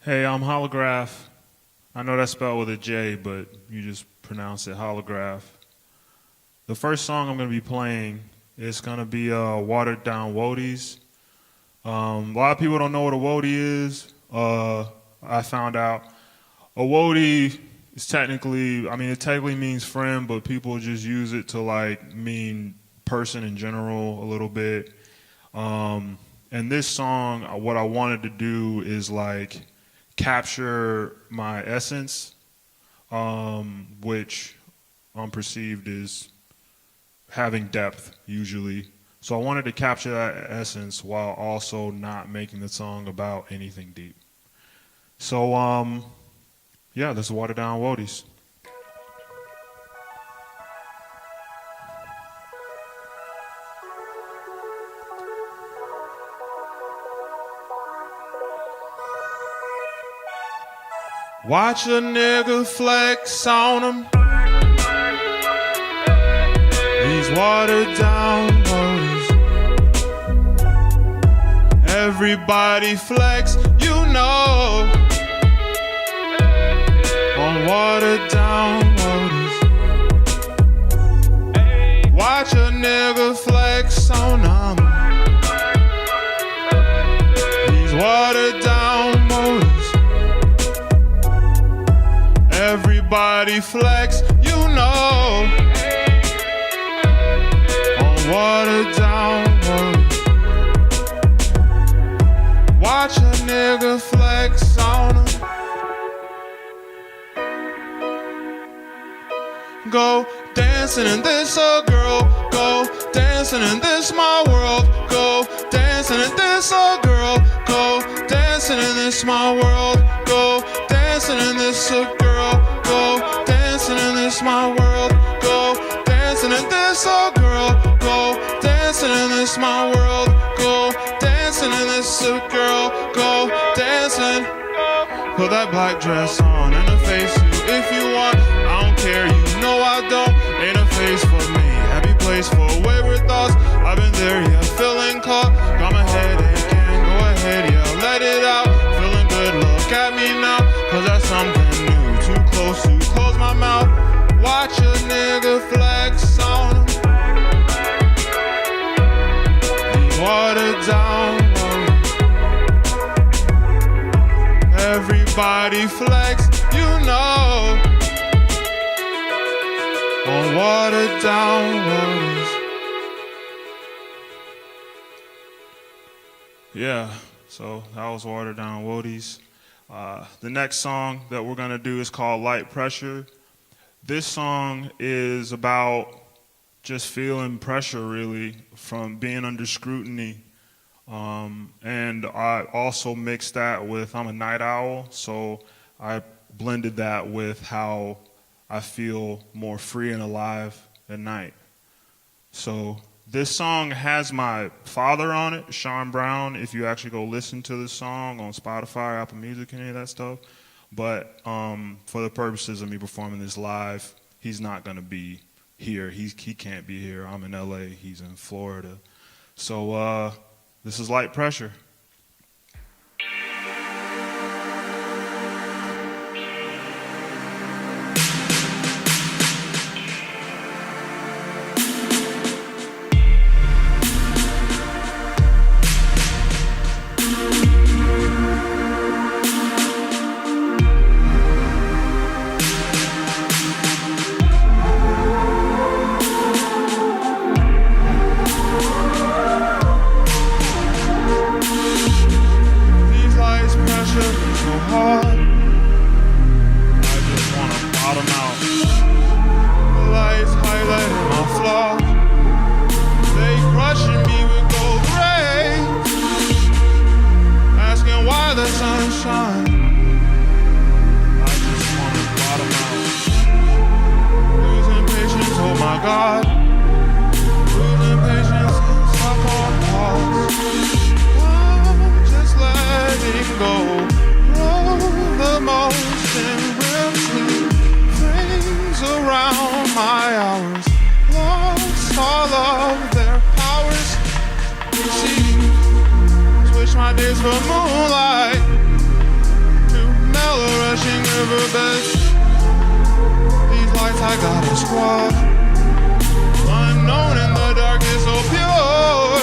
Hey, I'm Holograph. I know that's spelled with a J, but you just pronounce it Holograph. The first song I'm going to be playing is going to be Watered Down Woadies. A lot of people don't know what a woadie is. I found out a woadie is technically, it technically means friend, but people just use it to like mean person in general a little bit. And this song, what I wanted to do is like capture my essence, which I'm perceived as having depth usually. So I wanted to capture that essence while also not making the song about anything deep. So yeah, this is Watered Down Woadies. Watch a nigga flex on him. These watered down woadies. Everybody flex, you know. On watered down woadies. Watch a nigga flex on them. These watered down woadies. Everybody flex, you know. On watered down woadies. Watch a nigga flex on him. Go dancing in this girl. Go dancing in this my world. Go dancing in this girl. Go dancing in this my world. Go dancing in this girl. Go dancing in this my world. Go dancing in this girl. Go dancing in this my world. Go dancing in this girl. Go dancing. Put that black dress on and a face suit if you want. I don't care, you know I don't. Ain't a face for me. Happy place for wayward thoughts. I've been there, yeah, feeling caught. Got my head aching, go ahead, yeah, let it out. Feeling good, look at me now, cause that's something new. Too close to close my mouth. Watch a nigga flex on him. These watered down woadies. Everybody flex, you know. On watered down woadies. Yeah, so that was Watered Down Woadies. The next song that we're gonna do is called Light Pressure. This song is about just feeling pressure really from being under scrutiny. And I also mixed that with, I'm a night owl, so I blended that with how I feel more free and alive at night. So this song has my father on it, Sean Brown, if you actually go listen to the song on Spotify, Apple Music, any of that stuff. But for the purposes of me performing this live, he's not gonna be here. He can't be here. I'm in LA, he's in Florida. So this is Light Pressure. my days for moonlight. rushing riverbeds. These lights I gotta squash. Unknown in the dark is so pure.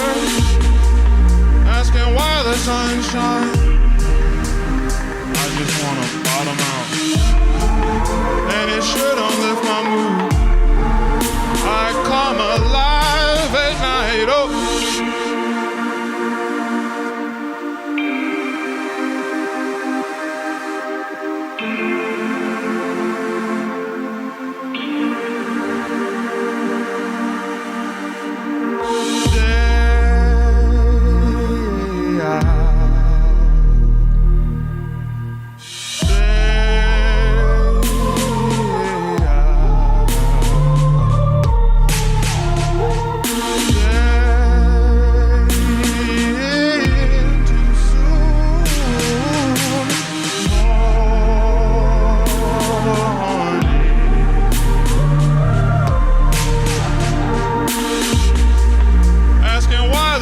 Asking why the sun shines. I just wanna bottom out. And it sure don't lift my mood. I come alive at night. Oh.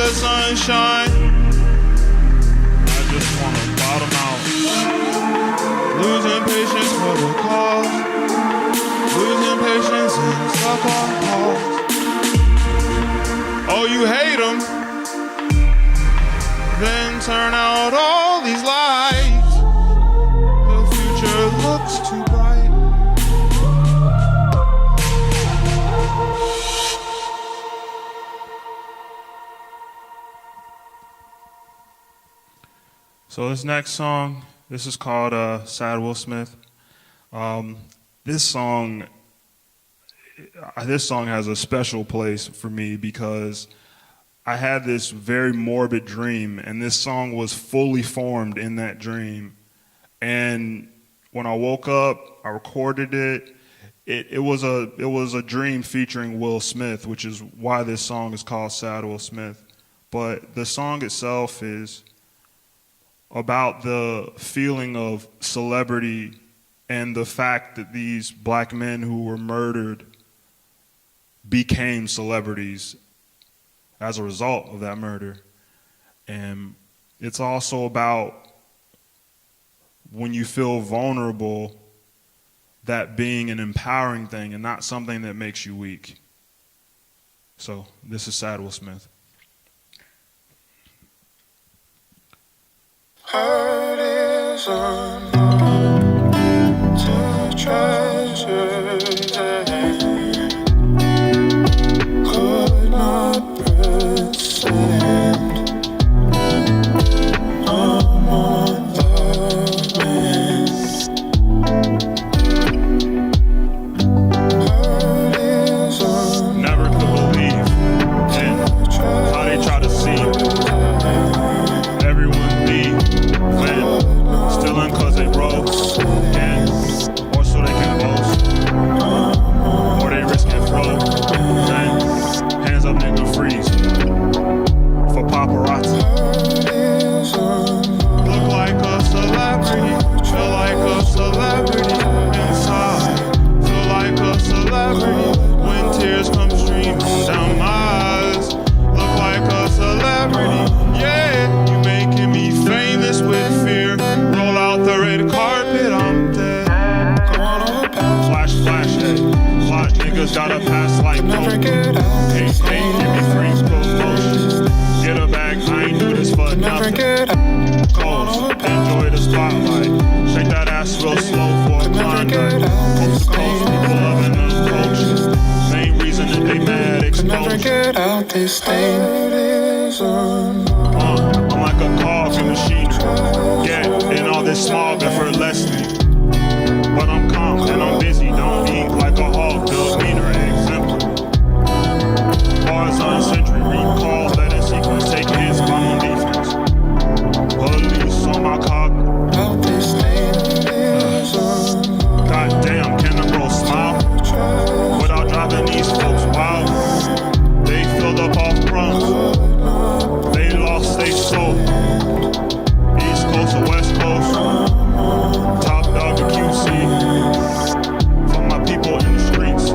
Sunshine. I just wanna bottom out. Losing patience for the cause. Losing patience and stuck on pause. Oh, you hate them? Then turn out all these lights. The future looks too bright. So this next song, this is called Sad Will Smith. This song has a special place for me because I had this very morbid dream, and this song was fully formed in that dream. And when I woke up, I recorded it. It was a dream featuring Will Smith, which is why this song is called Sad Will Smith. But the song itself is about the feeling of celebrity and the fact that these black men who were murdered became celebrities as a result of that murder. And it's also about when you feel vulnerable, that being an empowering thing and not something that makes you weak. So this is Sad Will Smith. Heart is unknown to treasures that could not present among the winds. Heart is unknown. Never could believe in how they try to see everyone be stealing cause they broke, and or so they can boast, or they risk it flow. And hands up, nigga, freeze for paparazzi. Look like a celebrity, feel like a celebrity inside. Feel like a celebrity when tears come streaming down my eyes. Look like a celebrity, yeah. You making me famous with fear. Roll out the red carpet, I'm dead. Flash, flash, hey. Lot niggas gotta pass like no. Hey, hey, give me free promotion. Get a bag, I ain't do this for nothing. Coast, enjoy the spotlight. Shake that ass real slow for a Klondike. Coast to coast, people loving the culture. Main reason that they mad, exposure. Get out this thing. I'm like a coffee machine. Yeah, and all this smog effortlessly. But I'm calm and I'm busy. Don't eat like a hog. Build meaner exemplar. Bars on century. Recall that in sequence. Take hits if I'm on defense. Police on my cock. God damn, can the girl smile? Without driving these folks wild. They filled up off crumbs. They lost their soul. East Coast or West Coast. Top dog or QC. For my people in the streets.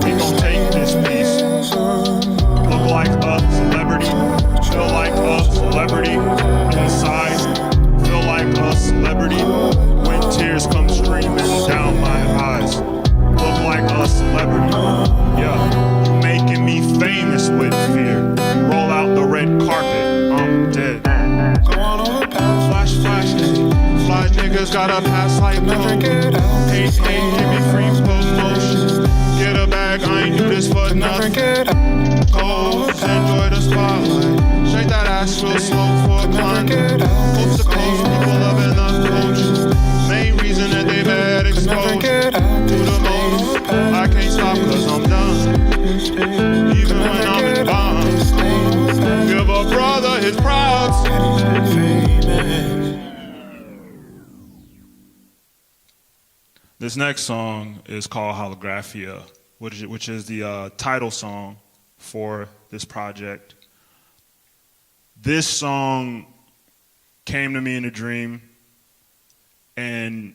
We gon' take this piece. Look like a celebrity. Feel like a celebrity inside. Feel all the past. Flash, flash, ayy. Fly niggas got a pass like Never get out. Hate, give me free promotion. Get a bag, I ain't do this for Never nothing. get out. Go, enjoy the spotlight. Shake that ass real slow for a Never climb. get out. Coast to coast, people loving the coach. Main reason that they bad Never exposure. get out. Do the most, I can't stop cause I'm done. Even when I'm in bonds. Give a brother his props. This next song is called Holographia, which is the title song for this project. This song came to me in a dream, and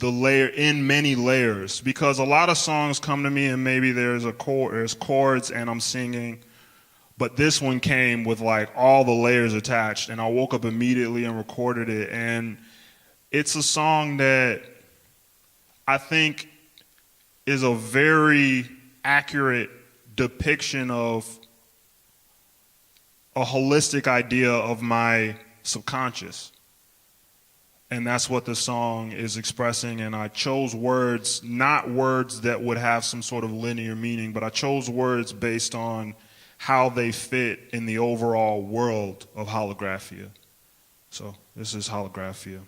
in many layers, because a lot of songs come to me and maybe there's chords and I'm singing, but this one came with like all the layers attached, and I woke up immediately and recorded it. And it's a song that I think is a very accurate depiction of a holistic idea of my subconscious. And that's what the song is expressing. And I chose words, not words that would have some sort of linear meaning, but I chose words based on how they fit in the overall world of Holographia. So this is Holographia.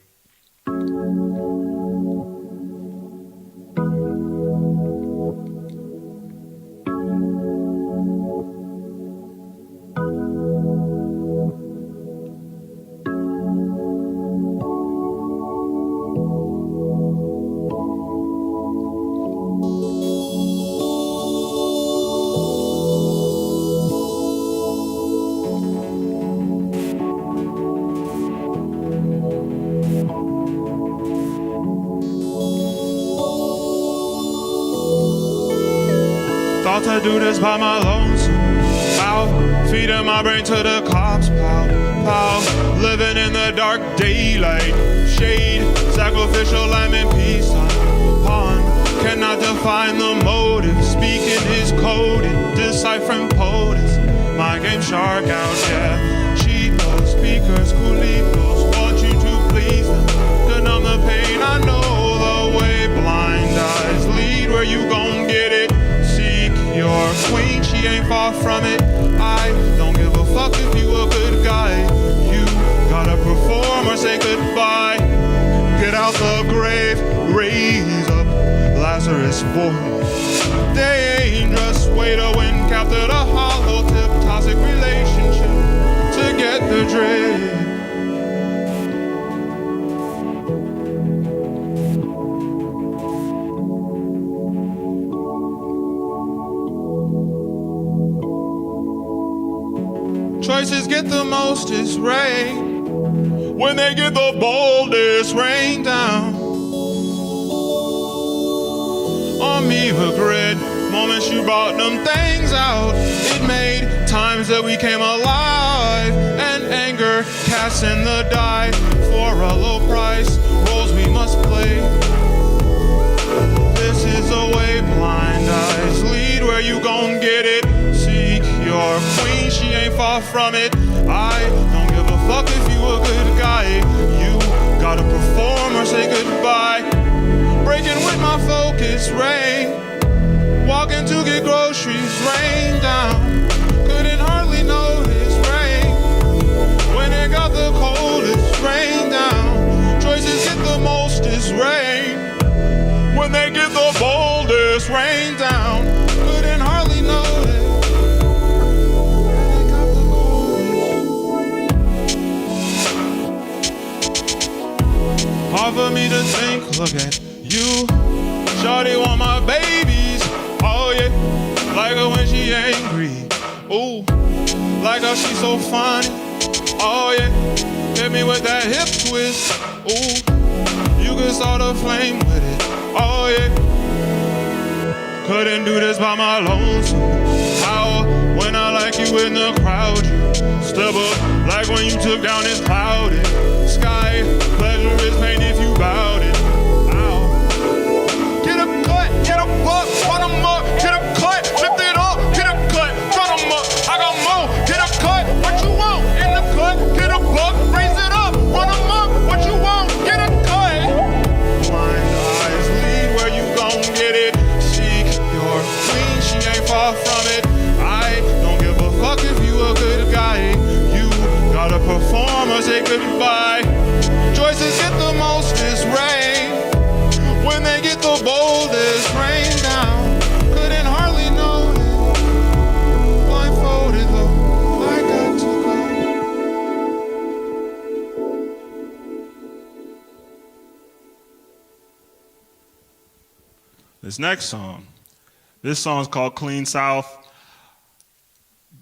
Thought to do this by my lonesome. Out, feeding my brain to the cops. Pow, living in the dark daylight. Shade, sacrificial lamb in peace. Pawn, cannot define the motive. Speaking is coded, deciphering POTUS. My game shark out, yeah. Cheapos, speakers, cooligos. Want you to please them. To numb the pain, I know the way. Blind eyes lead where you gon' get it. Your queen, she ain't far from it. I don't give a fuck if you a good guy. You gotta perform or say goodbye. Get out the grave, raise up Lazarus boy. Dangerous way to win, capture the hollow tip. Toxic relationship to get the drip. Choices get the mostest rain when they get the boldest rain down on me. Regret moments you brought them things out. It made times that we came alive, and anger cast in the die for a low price. Roles we must play. This is a way. Blind eyes lead where you gon' get it. Seek your queen, she ain't far from it. I don't give a fuck if you a good guy. You gotta perform or say goodbye. Breaking with my focus, rain. Walking to get groceries, rain down. Couldn't hardly notice rain when it got the coldest, rain down. Choices get the mostest rain when they get the boldest, rain down. Couldn't hardly notice. Hard for me to think, look at you. Shawty want my babies, oh yeah. Like her when she angry, ooh. Like how she so funny, oh yeah. Hit me with that hip twist, ooh. You can start a flame with it, oh yeah. Couldn't do this by my lonesome. How, when I like you in the crowd, you step up like when you took down this clouded sky. Pleasure is pain if you bout it. Ow. Get a cut, get a buck, bottom up, get a cut, lift it up, get a cut, bottom up. I got more, get a cut, what you want in the cut, get a buck. say goodbye. Choices get the mostest rain when they get the boldest rain down. Couldn't hardly know it. Blindfolded though, I got to go. This next song. This song's called Clean South.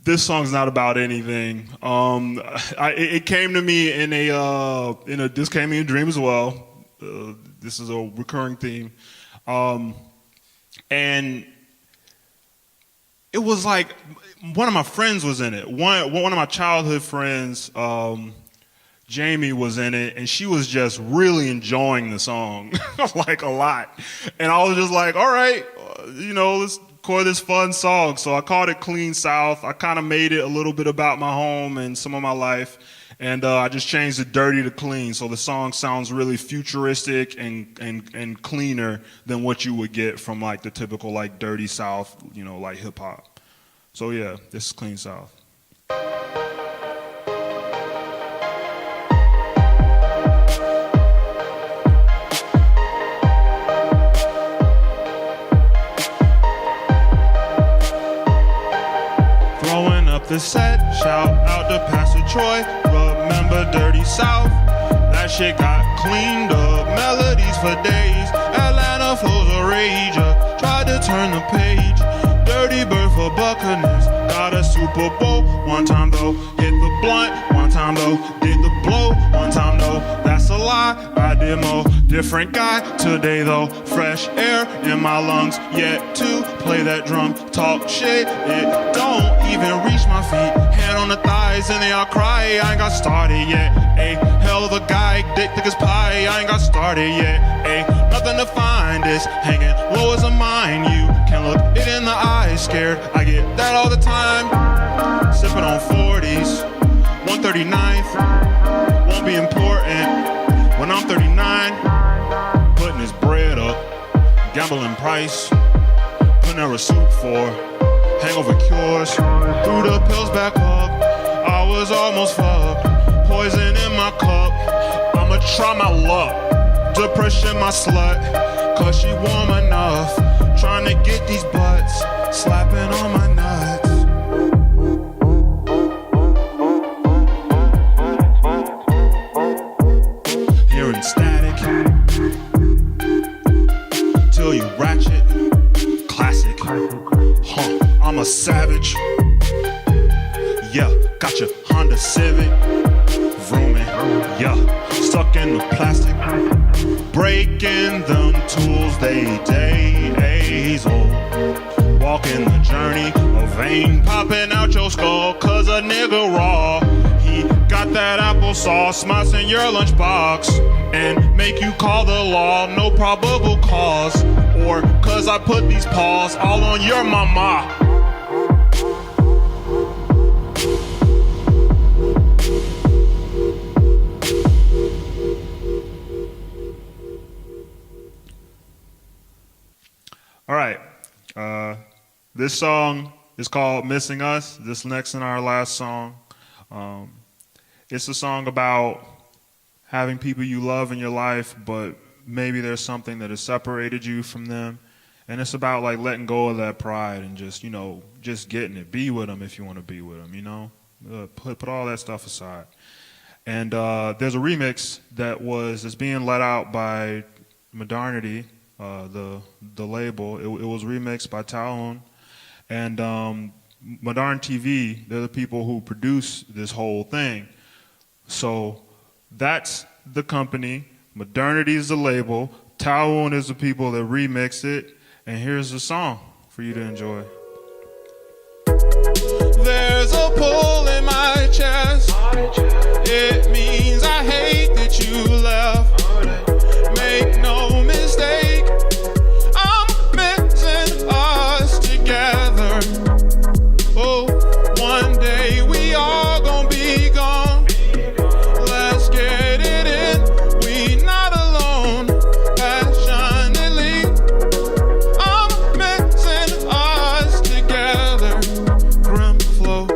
This song's not about anything. It came to me in a this came in a dream as well. This is a recurring theme, and it was like one of my friends was in it. One of my childhood friends, Jamie, was in it, and she was just really enjoying the song, like a lot. And I was just like, all right, let's record this fun song. So I called it Clean South. I kind of made it a little bit about my home and some of my life. And I just changed the dirty to clean. So the song sounds really futuristic and cleaner than what you would get from like the typical like dirty South, like hip hop. So yeah, this is Clean South. The set, shout out to Pastor Troy. Remember Dirty South? That shit got cleaned up. Melodies for days. Atlanta flows a rager. Tried to turn the page. Dirty bird for Buccaneers. Got a Super Bowl. One time though, hit the blunt. One time though, did the blow. One time though, that's a lie. I did more. Different guy today though. Fresh air in my lungs. Yet to play that drum. Talk shit. It don't even reach my feet. Hand on the thighs and they all cry. I ain't got started yet. A hell of a guy. Dick thick as pie. I ain't got started yet. A nothing to find is hanging low as a mine. You can't look it in the eye. Scared. I get that all the time. Sipping on 40s. 139th. Won't be important when I'm 39. Putting his bread up. Gambling price. Putting a receipt for hangover cures. Threw the pills back up. I was almost fucked. Poison in my cup. I'ma try my luck. Depression my slut. Cause she warm enough. Trying to get these butts. Slapping on my nuts. Hearing static. Till you ratchet. Classic. Huh, I'm a savage. Yeah, got your Honda Civic. Vrooming, yeah, stuck in the plastic. Breaking them tools, they days old. Walking the journey, a vein popping out your skull. Cause a nigga raw, he got that applesauce. Smiles in your lunchbox and make you call the law. No probable cause. Or cause I put these paws all on your mama. All right. This song is called Missing Us. This next and our last song. It's a song about having people you love in your life, but maybe there's something that has separated you from them. And it's about like letting go of that pride and just, just getting it. Be with them if you want to be with them, put all that stuff aside. And there's a remix that's being let out by Modarnity, the label. It was remixed by Talon. And Modarn TV, they're the people who produce this whole thing. So that's the company. Modernity is the label. Talon is the people that remix it. And here's the song for you to enjoy. There's a pull in my chest. It means I hate that you left. Make no mistake, I'm missing us together. Oh, one day we all gonna be gone. Let's get it in, we not alone. Passionately, I'm missing us together. Grim flow,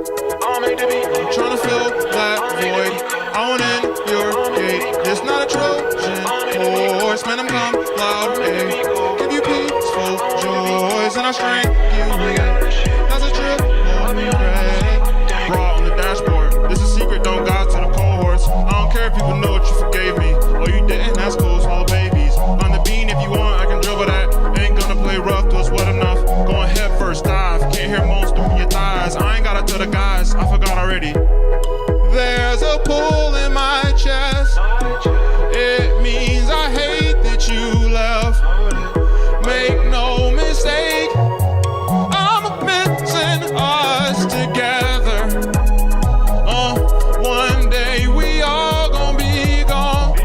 I'll make the beat, trying to fill that void. I want in your gate. It's not a Trojan horse, man, I'm come loud, ayy. Give you peaceful joys and I string you in. That's a triple threat. Raw on the dashboard. This is secret, don't guide to the cohorts. I don't care if people know what you forgave me. Oh, you didn't, that's cool, small babies. On the bean if you want, I can dribble that. Ain't gonna play rough till it's wet enough. Going head first dive, can't hear most of your thighs. I ain't gotta tell the guys, I forgot already. There's a pull in my chest. It means I hate that you left. Make no mistake, I'm missing us together. One day we all gonna be gone.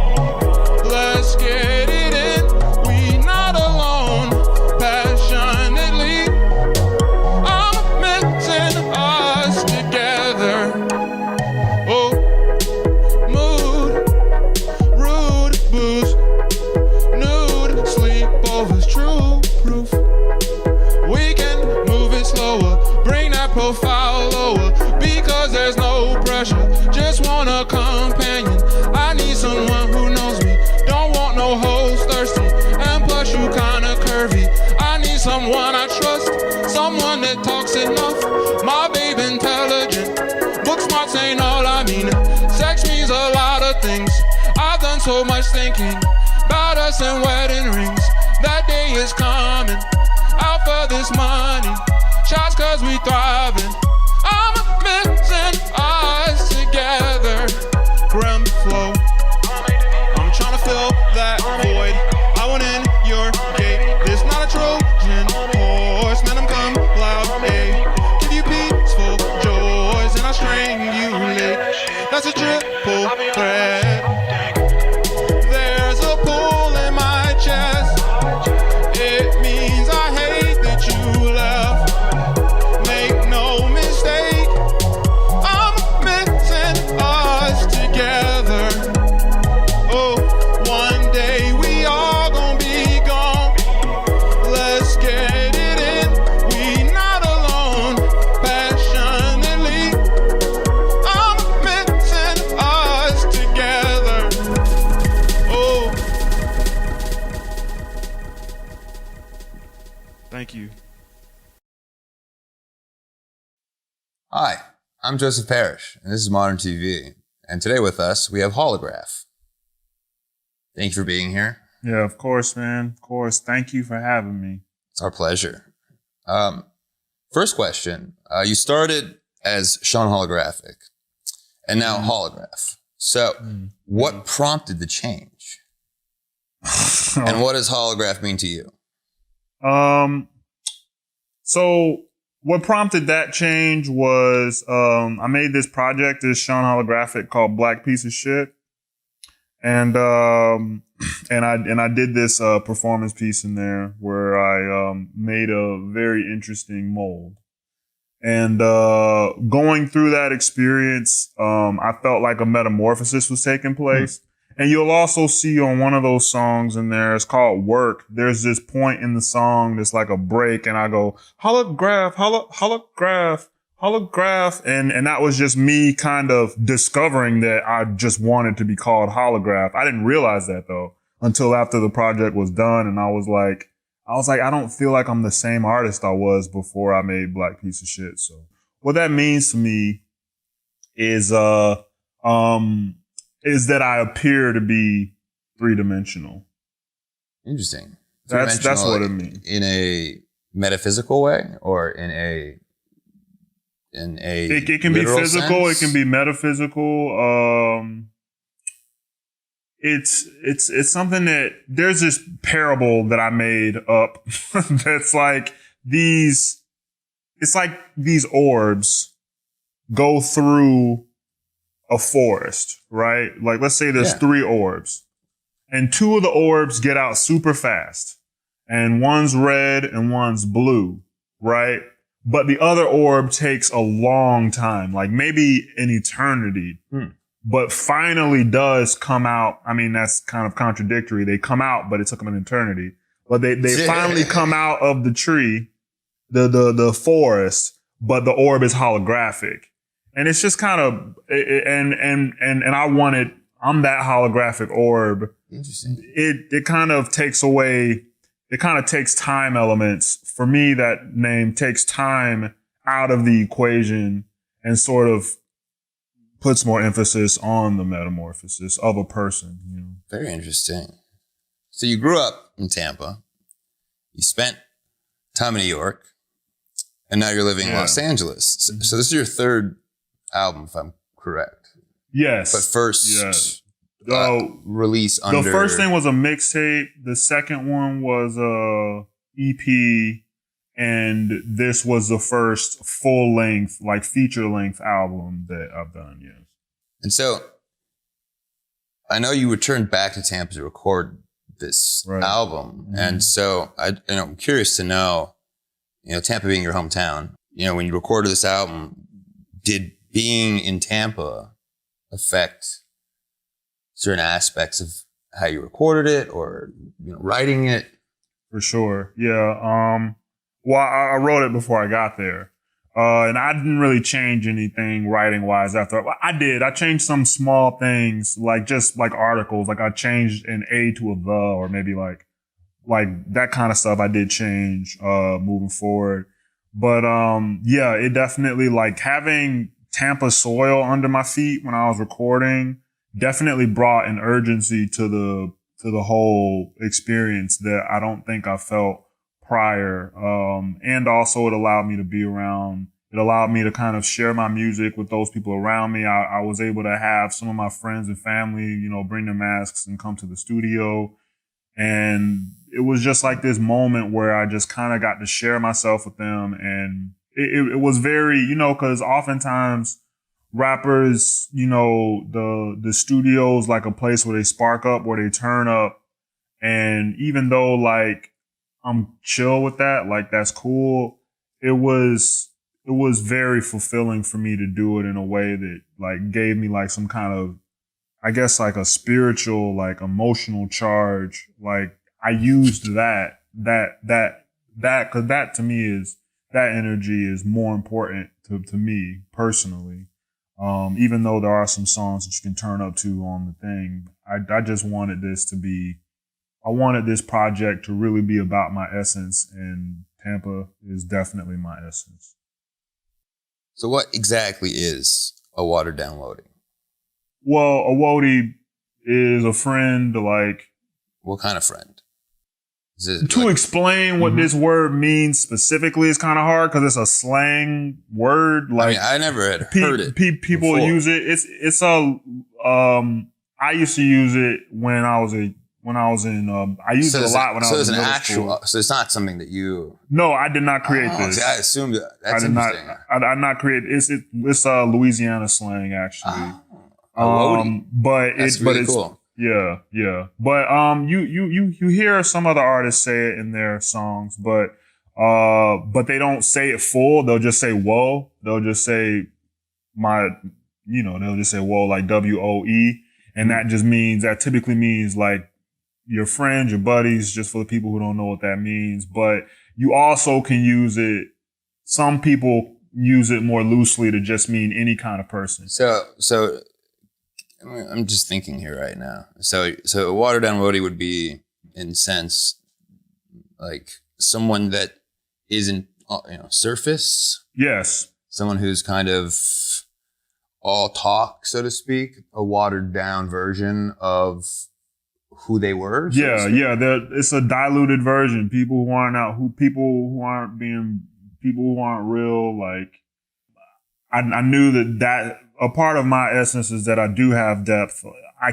Let's get it in, we not alone. Passionately, I'm missing us together. Oh, mood, rude booze, nude sleepovers, true proof. We can move it slower, bring that profile lower, because there's no pressure. Just want a companion. I need someone who knows me. Don't want no hoes thirsty, and plus you kinda curvy. I need someone I trust, someone that talks enough. My babe intelligent, book smarts ain't all I mean. Sex means a lot of things. I've done so much thinking about us and wedding rings. That day is coming, out for this money. Shots cause we thriving. I'm missing us together. Grim flow, I'm trying to fill that void. I went in your gate. This not a Trojan horse, man, I'm come loud, ayy. Give you peaceful joys and I string you late. That's a triple threat. There's a pull in my chest. It means I hate that you left. Make no mistake, I'm missing us together. Oh, one day we all gonna be gone. Let's get it in, we not alone. Passionately, I'm missing us together. Oh, thank you. Hi, I'm Joseph Parrish, and this is Modarn TV. And today with us, we have Jolograf. Thank you for being here. Yeah, of course, man. Of course. Thank you for having me. It's our pleasure. First question. You started as Sean Holographic, and now Holograph. So, what prompted the change? And what does Holograph mean to you? So what prompted that change was I made this project, this Sean Holographic, called Black Piece of Shit. And I did this performance piece in there where I made a very interesting mold. And going through that experience, I felt like a metamorphosis was taking place. And you'll also see on one of those songs in there, it's called Work. There's this point in the song that's like a break, and I go, holograph, holograph, holograph. And that was just me kind of discovering that I just wanted to be called Holograph. I didn't realize that though until after the project was done. And I was like, I don't feel like I'm the same artist I was before I made Black Piece of Shit. So what that means to me is that I appear to be three-dimensional. Interesting. That's what it means. In a metaphysical way, or in a it can be physical, sense? it can be metaphysical. It's something that there's this parable that I made up that's like these orbs go through a forest, right? Like, let's say there's 3 orbs, and 2 of the orbs get out super fast, and one's red and one's blue, right? But the other orb takes a long time, like maybe an eternity, but finally does come out. I mean, that's kind of contradictory. They come out, but it took them an eternity. But they finally come out of the tree, the forest, but the orb is holographic. And it's just kind of, and I I'm that holographic orb. Interesting. It kind of takes away, it kind of takes time elements. For me, that name takes time out of the equation and sort of puts more emphasis on the metamorphosis of a person. You know? Very interesting. So you grew up in Tampa. You spent time in New York. And now you're living in Los Angeles. So this is your third album, if I'm correct. Yes. But first release under... The first thing was a mixtape. The second one was a EP. And this was the first full-length, like feature-length album that I've done, yes. And so I know you returned back to Tampa to record this album. Mm-hmm. And so I'm curious to know, Tampa being your hometown, when you recorded this album, did being in Tampa affect certain aspects of how you recorded it or, writing it? For sure. Yeah. Well, I wrote it before I got there. And I didn't really change anything writing wise after. I did. I changed some small things, like just like articles. Like I changed an A to a the, or maybe like that kind of stuff I did change, moving forward. But, it definitely, like, having Tampa soil under my feet when I was recording definitely brought an urgency to the whole experience that I don't think I felt prior. And also it allowed me to be around, it allowed me to kind of share my music with those people around me. I was able to have some of my friends and family, bring their masks and come to the studio. And it was just like this moment where I just kind of got to share myself with them. And it was very, cause oftentimes rappers, the studio's like a place where they spark up, where they turn up. And even though like I'm chill with that, like that's cool, it was very fulfilling for me to do it in a way that like gave me like some kind of, I guess like a spiritual, like emotional charge. Like I used that, cause that to me is, that energy is more important to me personally. Even though there are some songs that you can turn up to on the thing, I just wanted this to be, I wanted this project to really be about my essence, and Tampa is definitely my essence. So what exactly is a watered down woadie? Well, a woadie is a friend, like... What kind of friend? To explain what this word means specifically is kind of hard because it's a slang word. Like I never had heard it. People before. Use it. It's a. I used to use it when I was in. I used it a lot when I was in middle school. So it's not something that you. No, I did not create this. See, I assumed that's I did interesting. not. I did not create. It's Louisiana slang actually. But that's really cool. Yeah. But you hear some other artists say it in their songs, but they don't say it full. They'll just say whoa. They'll just say they'll just say whoa, like WOE. And that typically means like your friends, your buddies, just for the people who don't know what that means. But you also can use it. Some people use it more loosely to just mean any kind of person. So I'm just thinking here right now. So a watered down woadie would be, in sense, like someone that isn't, surface. Yes. Someone who's kind of all talk, so to speak, a watered down version of who they were. Yeah. It's a diluted version. People who aren't real. Like I knew that a part of my essence is that I do have depth. I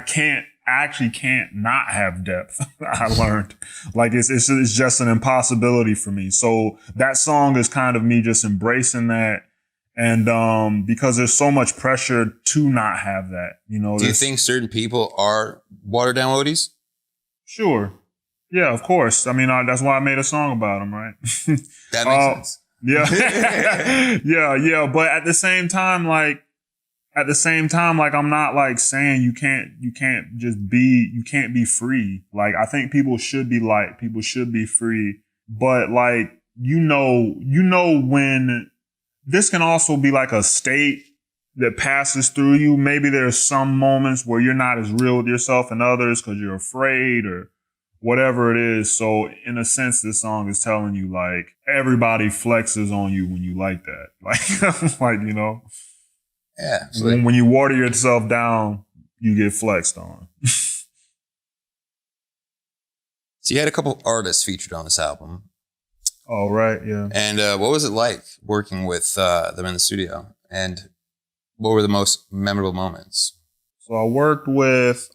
actually can't not have depth. I learned like it's just an impossibility for me. So that song is kind of me just embracing that. And, because there's so much pressure to not have that, Do you think certain people are watered down woadies? Sure. Yeah, of course. I mean, that's why I made a song about them, right? That makes sense. Yeah. yeah. But at the same time, like, I'm not like saying you can't be free. Like, I think people should be free. But like, when this can also be like a state. that passes through you. Maybe there's some moments where you're not as real with yourself and others because you're afraid or whatever it is. So in a sense, this song is telling you like everybody flexes on you when you like that. Like, you know, Yeah. when you water yourself down, you get flexed on. So you had a couple artists featured on this album. Oh, right. Yeah. And what was it like working with them in the studio? And what were the most memorable moments? So I worked with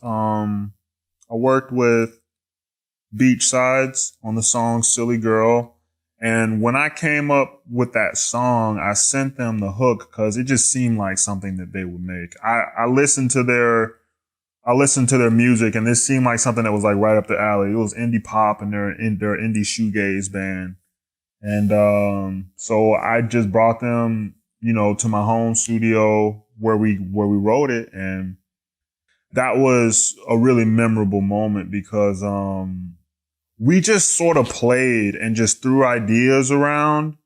Beachsides on the song Silly Girl. And when I came up with that song, I sent them the hook because it just seemed like something that they would make. I listened to their music and this seemed like something that was like right up the alley. It was indie pop and they're indie shoegaze band. And so I just brought them, you know, to my home studio where we wrote it. And that was a really memorable moment because we just sort of played and just threw ideas around.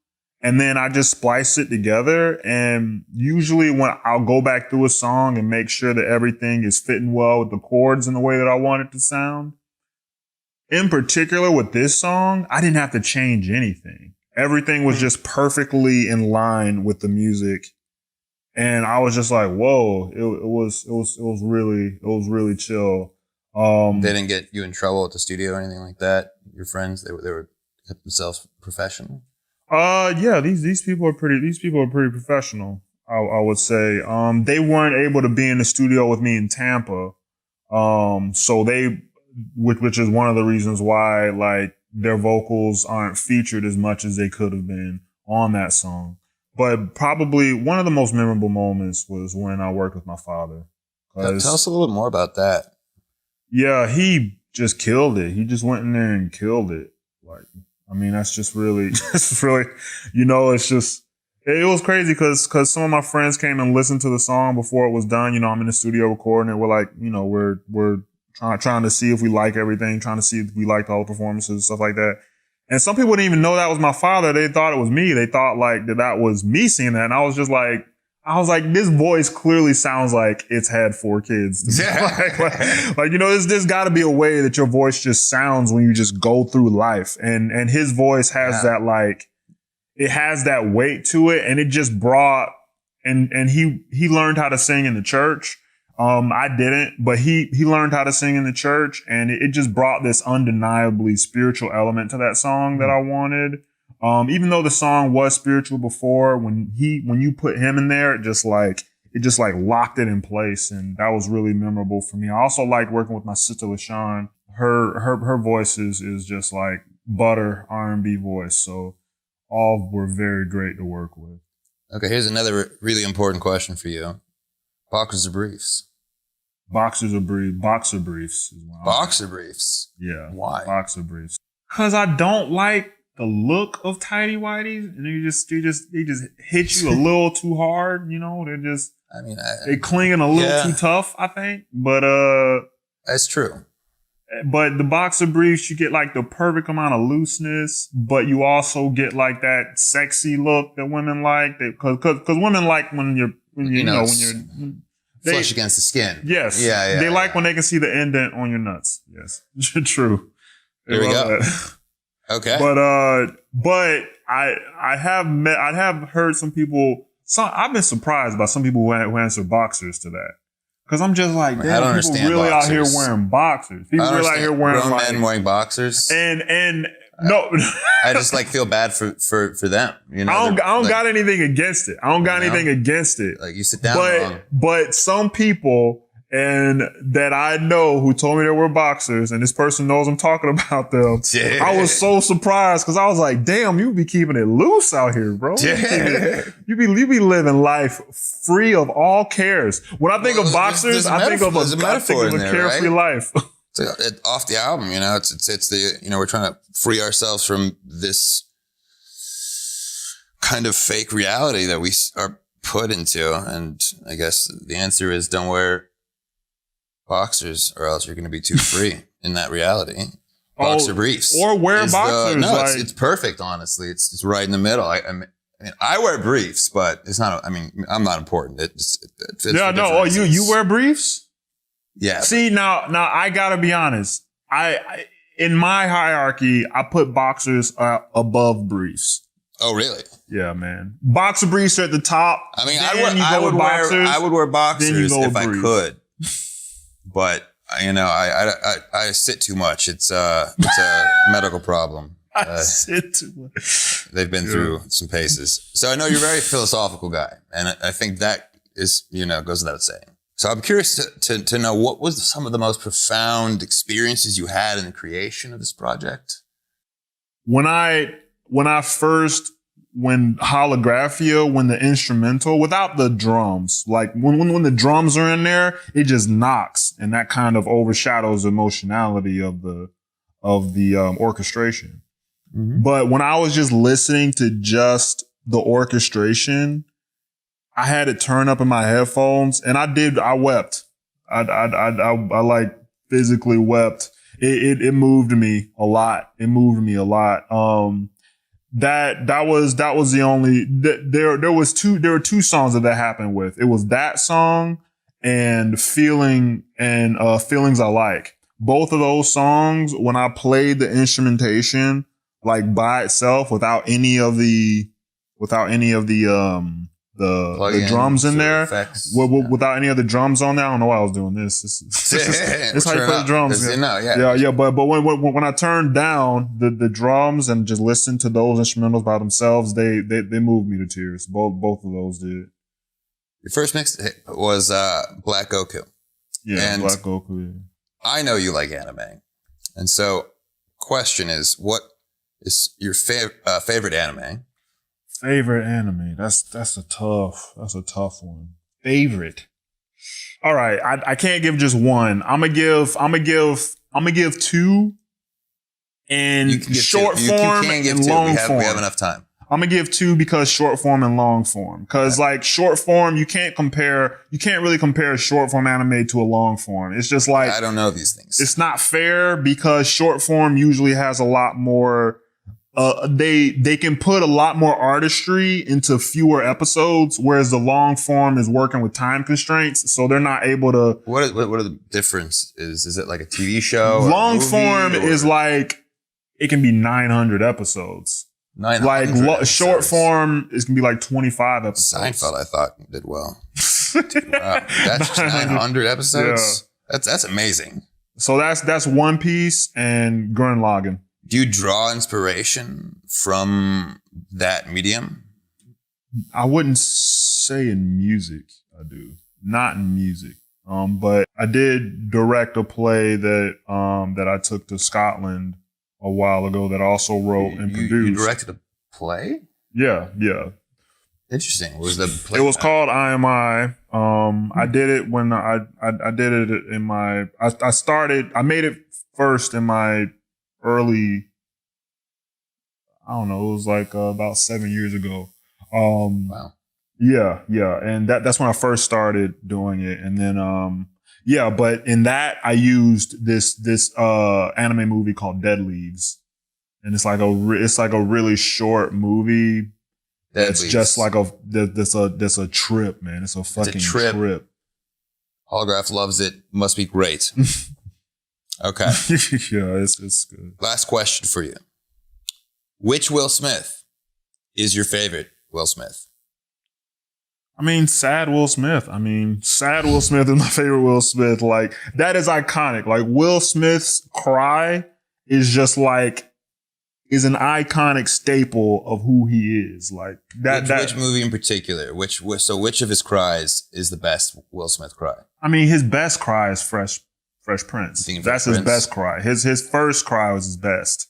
And then I just spliced it together. And usually when I'll go back through a song and make sure that everything is fitting well with the chords in the way that I want it to sound. In particular with this song, I didn't have to change anything. Everything was just perfectly in line with the music. And I was just like, whoa, it was really chill. They didn't get you in trouble at the studio or anything like that? Your friends, they were kept themselves professional? Yeah, these people are pretty professional, I would say. They weren't able to be in the studio with me in Tampa. So which is one of the reasons why like their vocals aren't featured as much as they could have been on that song. But probably one of the most memorable moments was when I worked with my father. Tell us a little bit more about that. Yeah, he just killed it. He just went in there and killed it. Like, I mean, that's just really, you know, it was crazy because some of my friends came and listened to the song before it was done. You know, I'm in the studio recording it. We're like, you know, we're trying to see if we like everything, trying to see if we liked all the performances and stuff like that. And some people didn't even know that was my father. They thought it was me. They thought like that was me singing that. And I was like, this voice clearly sounds like it's had 4 kids. like, you know, there's gotta be a way that your voice just sounds when you just go through life. And his voice has that like, it has that weight to it. And it just brought, and he learned how to sing in the church. I didn't, but he learned how to sing in the church and it just brought this undeniably spiritual element to that song that I wanted. Even though the song was spiritual before, when you put him in there, it just like locked it in place. And that was really memorable for me. I also liked working with my sister LaShawn. Her voice is just like butter R&B voice. So all were very great to work with. Okay. Here's another really important question for you. Boxers or briefs? Boxer briefs. Boxer briefs? Yeah. Why? Boxer briefs. Cause I don't like the look of tighty whities, and they just hit you a little too hard. You know, they're clinging a little too tough, I think. But that's true. But the boxer briefs, you get like the perfect amount of looseness, but you also get like that sexy look that women like. Because women like when you're flush against the skin. Yes. Yeah. They like when they can see the indent on your nuts. Yes. True. There we go. Okay. But I have heard some people, I've been surprised by some people who answer boxers to that. Cause I'm just like, damn, I don't people understand really boxers. out here wearing boxers. People really out here wearing grown men wearing boxers. And no, I just like feel bad for them. You know, I don't got anything against it. I don't got anything against it. Like you sit down wrong. But some people and that I know who told me they were boxers, and this person knows I'm talking about them. Yeah. I was so surprised because I was like, damn, you be keeping it loose out here, bro. Yeah. You be living life free of all cares. When I think of boxers, I think of a carefree life. It's off the album, you know, it's the, you know, we're trying to free ourselves from this kind of fake reality that we are put into. And I guess the answer is don't wear boxers or else you're going to be too free in that reality. Boxer briefs. Or wear boxers. It's perfect, honestly. It's right in the middle. I mean, I wear briefs, but it's not, I mean, I'm not important. It fits Yeah, for no. different Oh, reasons. you wear briefs? Yeah. See, now I gotta be honest. I in my hierarchy, I put boxers above briefs. Oh, really? Yeah, man. Boxer briefs are at the top. I mean, then I would wear then you boxers go if I briefs. could, but you know, I sit too much. It's a medical problem. I sit too much. They've been through some paces. So I know you're a very philosophical guy, and I think that is, you know, goes without saying. So I'm curious to know what was some of the most profound experiences you had in the creation of this project? When Holographia, when the instrumental, without the drums, like when the drums are in there, it just knocks, and that kind of overshadows the emotionality of the orchestration. Mm-hmm. But when I was just listening to just the orchestration, I had it turn up in my headphones, and I wept. I like physically wept. It moved me a lot. It moved me a lot. That was the only, there were two songs that happened with. It was that song and Feelings I Like. Both of those songs, when I played the instrumentation, like by itself, without any of the drums in there, without any of the drums on there. I don't know why I was doing this. This how you play the drums. Yeah. But when I turned down the drums and just listened to those instrumentals by themselves, they moved me to tears. Both of those did. Your first mix was Black Goku. Yeah, and Black Goku. Yeah. I know you like anime, and so question is, what is your favorite anime? Favorite anime? That's a tough one. Favorite. All right, I can't give just one. I'm gonna give two. In short form and long form. We have enough time. I'm gonna give two because short form and long form. Because like short form, you can't really compare a short form anime to a long form. It's just like, I don't know these things. It's not fair because short form usually has a lot more. They can put a lot more artistry into fewer episodes, whereas the long form is working with time constraints, so they're not able to. What are the difference? Is it like a TV show? Long form is like it can be 900 episodes. 900 like short form is gonna be like 25 episodes. Seinfeld, I thought, did well. Wow. That's 900 episodes. Yeah. That's amazing. So that's One Piece and Gurren Lagann. Do you draw inspiration from that medium? I wouldn't say in music. I do not in music. But I did direct a play that I took to Scotland a while ago that I also wrote and produced. You directed a play? Yeah. Interesting. What was the play? It was called I Am I. I did it when I did it in my, I made it first in my early, I don't know, it was like about 7 years ago. Wow. Yeah. And that's when I first started doing it. And then, but in that I used this anime movie called Dead Leaves. And it's like a really short movie. It's just like that's a trip, man. It's a fucking trip. Holograph loves it. Must be great. Okay. Yeah, it's good. Last question for you. Which Will Smith is your favorite Will Smith? I mean, sad Will Smith is my favorite Will Smith. Like, that is iconic. Like, Will Smith's cry is just like, is an iconic staple of who he is. Like, Which movie in particular? Which of his cries is the best Will Smith cry? I mean, his best cry is Fresh Prince. That's his best cry. His first cry was his best.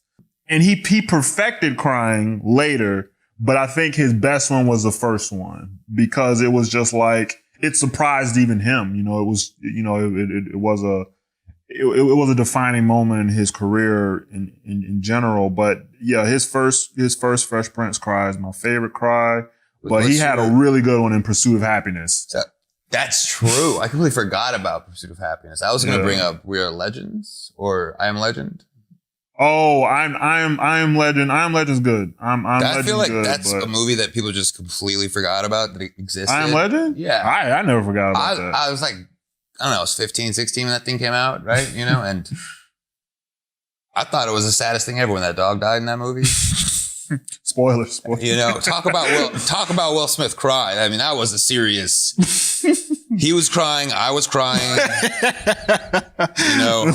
And he perfected crying later, but I think his best one was the first one because it was just like, it surprised even him. You know, it was, you know, it was a defining moment in his career in general. But yeah, his first Fresh Prince cry is my favorite cry, but he had a really good one in Pursuit of Happiness. That's true. I completely forgot about Pursuit of Happiness. I was going to bring up We Are Legends or I Am Legend. Oh, I'm Legend. I Am Legend's good. I'm I Legend's feel like good, that's but a movie that people just completely forgot about that it existed. I Am Legend? Yeah. I never forgot about that. I was like, I don't know, I was 15, 16 when that thing came out, right? You know, and I thought it was the saddest thing ever when that dog died in that movie. Spoilers. You know, talk about Will Smith cry. I mean, that was a serious. He was crying. I was crying. You know.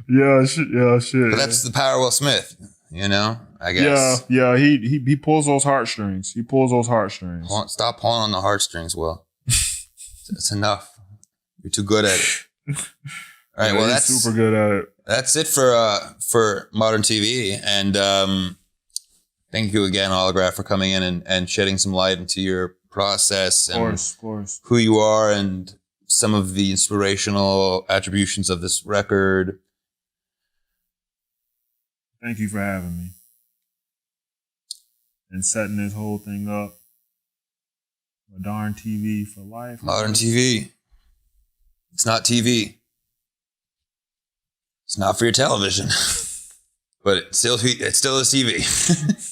Yeah, shit. But that's the power of Will Smith. You know, I guess. Yeah. He pulls those heartstrings. Stop pulling on the heartstrings, Will. It's enough. You're too good at it. All right. Well, that's super good at it. That's it for Modarn TV, and thank you again, Holograph, for coming in and shedding some light into your process and Of course. who you are and some of the inspirational attributions of this record. Thank you for having me and setting this whole thing up. Modarn TV for life. Modarn TV. It's not TV. It's not for your television, but it still is TV.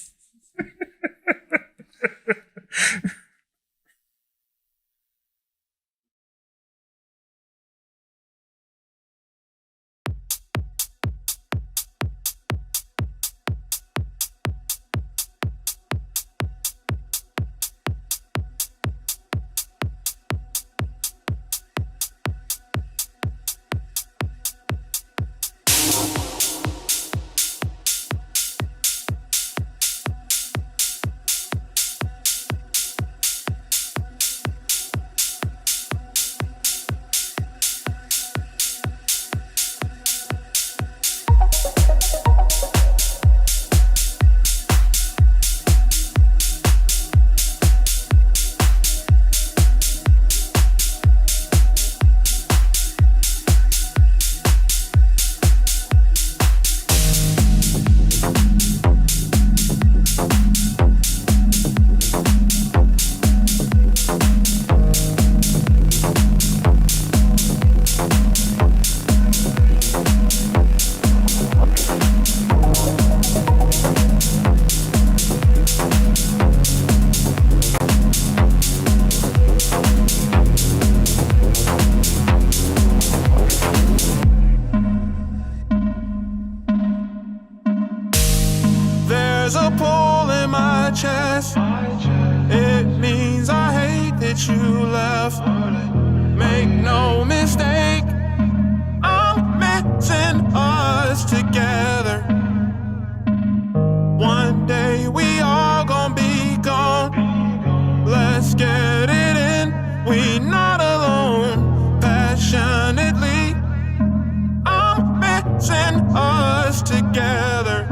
There's a pull in my chest. It means I hate that you left. Make no mistake, I'm missing us together. One day we all gonna be gone. Let's get it in, we not alone. Passionately, I'm missing us together.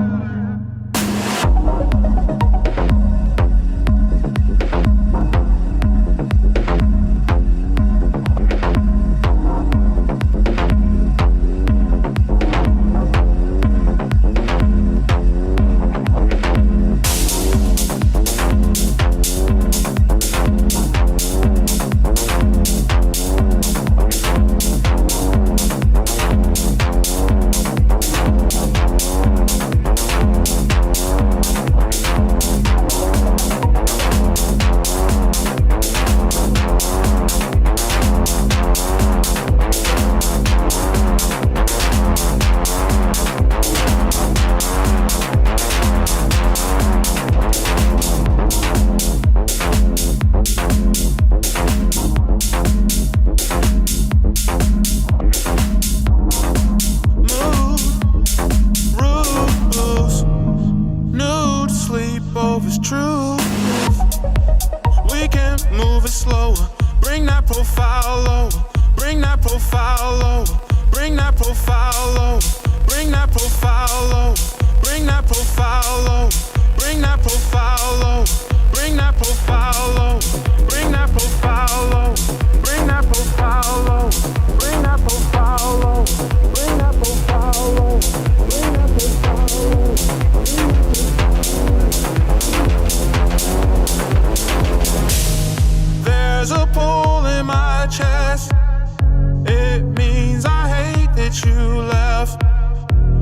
Sleepovers, truth. We can move it slower. Bring that profile lower. Bring that profile lower. Bring that profile lower. Bring that profile lower. Bring that profile lower. Bring that profile lower. Bring that profile lower. Bring that profile lower. Bring that profile lower. Bring that profile lower. Bring that profile lower. Bring that profile lower. There's a pull in my chest. It means I hate that you left.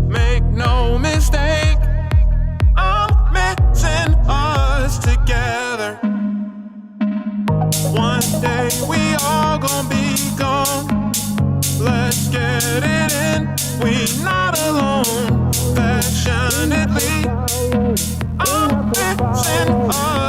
Make no mistake. day we all gon' be gone. Let's get it in, we not alone. Passionately, I'm fixing us.